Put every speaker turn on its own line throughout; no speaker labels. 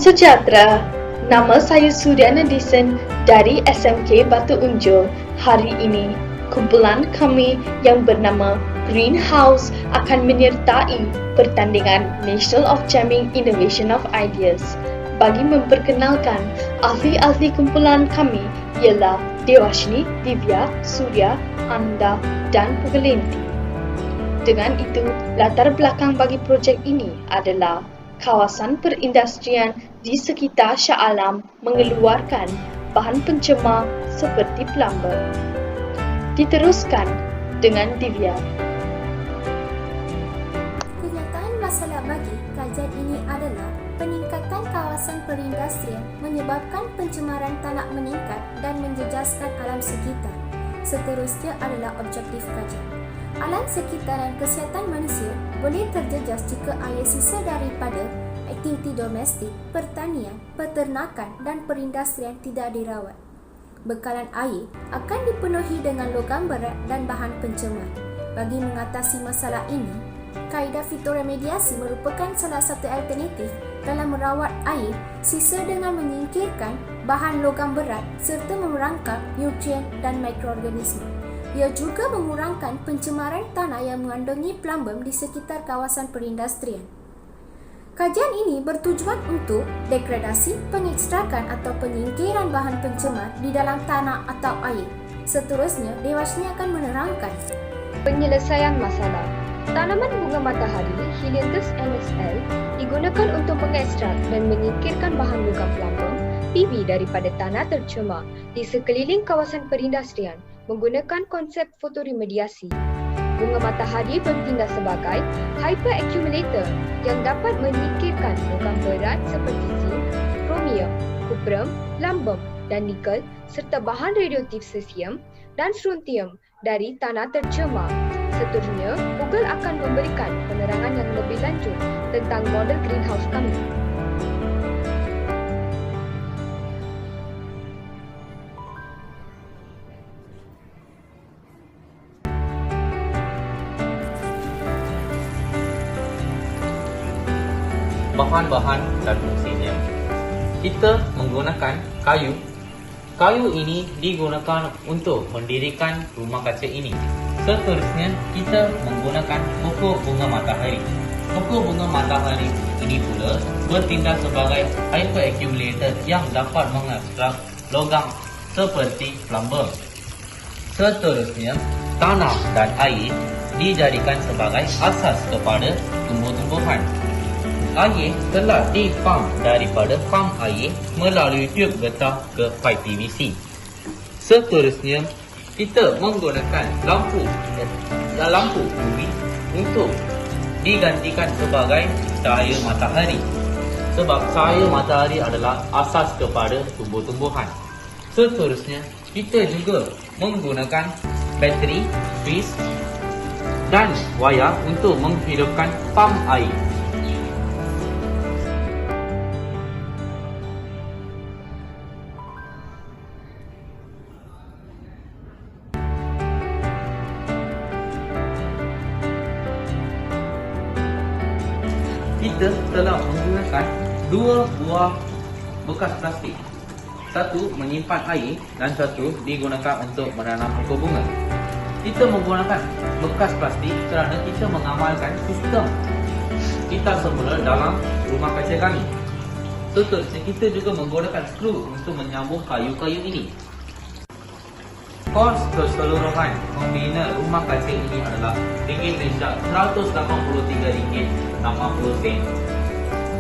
sejahtera. Nama saya Suryana Disen dari SMK Batu Unjul. Hari ini, kumpulan kami yang bernama Greenhouse akan menyertai pertandingan National of Jamming Innovation of Ideas. Bagi memperkenalkan ahli-ahli kumpulan kami ialah Dewashni, Divya, Surya, Anda dan Pugalenti. Dengan itu, latar belakang bagi projek ini adalah kawasan perindustrian di sekitar Shah Alam mengeluarkan bahan pencemar seperti plumber. Diteruskan dengan Divya.
Kenyataan masalah bagi kajian ini adalah peningkatan kawasan perindustrian menyebabkan pencemaran tanah meningkat dan menjejaskan alam sekitar. Seterusnya adalah objektif kajian. Alam sekitar dan kesihatan manusia boleh terjejas jika air sisa daripada aktiviti domestik, pertanian, peternakan dan perindustrian tidak dirawat. Bekalan air akan dipenuhi dengan logam berat dan bahan pencemar. Bagi mengatasi masalah ini, kaedah fitoremediasi merupakan salah satu alternatif dalam merawat air sisa dengan menyingkirkan bahan logam berat serta memerangkap nutrien dan mikroorganisma. Ia juga mengurangkan pencemaran tanah yang mengandungi plumbum di sekitar kawasan perindustrian. Kajian ini bertujuan untuk degradasi, pengekstrakan atau penyingkiran bahan pencemar di dalam tanah atau air. Seterusnya, Dewashni akan menerangkan
penyelesaian masalah. Tanaman bunga matahari Helianthus NSL digunakan untuk mengekstrak dan menyingkirkan bahan logam plumbum PB daripada tanah tercemar di sekeliling kawasan perindustrian menggunakan konsep fotoremediasi. Bunga matahari bertindak sebagai hyperaccumulator yang dapat menyingkirkan logam berat seperti zinc, kromium, kuprum, plumbum dan nikel serta bahan radioaktif cesium dan strontium dari tanah tercemar. Seterusnya, Google akan memberikan penerangan yang lebih lanjut tentang model greenhouse kami.
Bahan-bahan dan fungsinya. Kita menggunakan kayu. Kayu ini digunakan untuk mendirikan rumah kaca ini. Seterusnya, kita menggunakan pokok bunga matahari. Pokok bunga matahari ini pula bertindak sebagai hyperaccumulator yang dapat mengekstrak logam seperti plumbum. Seterusnya, tanah dan air dijadikan sebagai asas kepada tumbuh-tumbuhan. Air telah dipam daripada pam air melalui tube getah ke paip PVC. Seterusnya, kita menggunakan lampu UV untuk digantikan sebagai cahaya matahari. Sebab cahaya matahari adalah asas kepada tumbuh-tumbuhan. Seterusnya, kita juga menggunakan bateri, fuse dan wayar untuk menghidupkan pam air. Kita telah menggunakan dua buah bekas plastik. Satu menyimpan air dan satu digunakan untuk menanam pokok bunga. Kita menggunakan bekas plastik kerana kita mengamalkan sistem kita semula dalam rumah kaca kami. Seterusnya, kita juga menggunakan skru untuk menyambung kayu-kayu ini. Kos keseluruhan membina rumah kaca ini adalah RM RM183.60.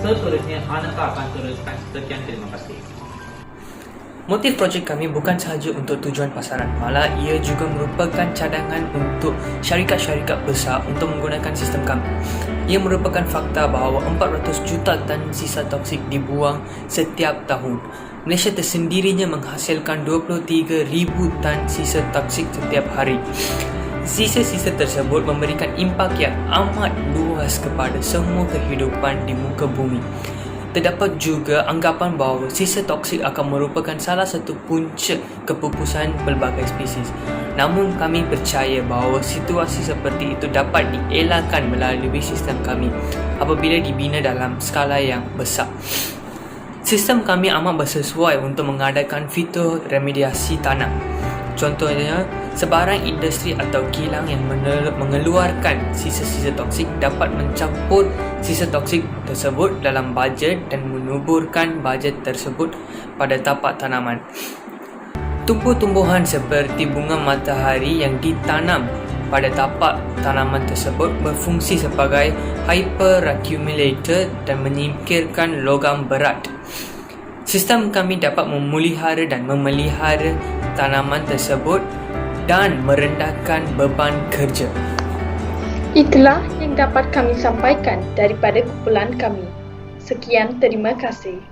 Seterusnya, anda akan teruskan. Sekian, terima kasih.
Motif projek kami bukan sahaja untuk tujuan pasaran, malah ia juga merupakan cadangan untuk syarikat-syarikat besar untuk menggunakan sistem kami. Ia merupakan fakta bahawa 400 juta tan sisa toksik dibuang setiap tahun. Malaysia tersendirinya menghasilkan 23,000 tan sisa toksik setiap hari. Sisa-sisa tersebut memberikan impak yang amat luas kepada semua kehidupan di muka bumi. Terdapat juga anggapan bahawa sisa toksik akan merupakan salah satu punca kepupusan pelbagai spesies. Namun kami percaya bahawa situasi seperti itu dapat dielakkan melalui sistem kami apabila dibina dalam skala yang besar. Sistem kami amat bersesuai untuk mengadakan fitur remediasi tanah. Contohnya, sebarang industri atau kilang yang mengeluarkan sisa-sisa toksik dapat mencampur sisa toksik tersebut dalam bajet dan menuburkan bajet tersebut pada tapak tanaman. Tumbuh-tumbuhan seperti bunga matahari yang ditanam pada tapak tanaman tersebut berfungsi sebagai hyperaccumulator dan menyingkirkan logam berat. Sistem kami dapat memelihara dan memelihara tanaman tersebut dan merendahkan beban kerja.
Itulah yang dapat kami sampaikan daripada kumpulan kami. Sekian, terima kasih.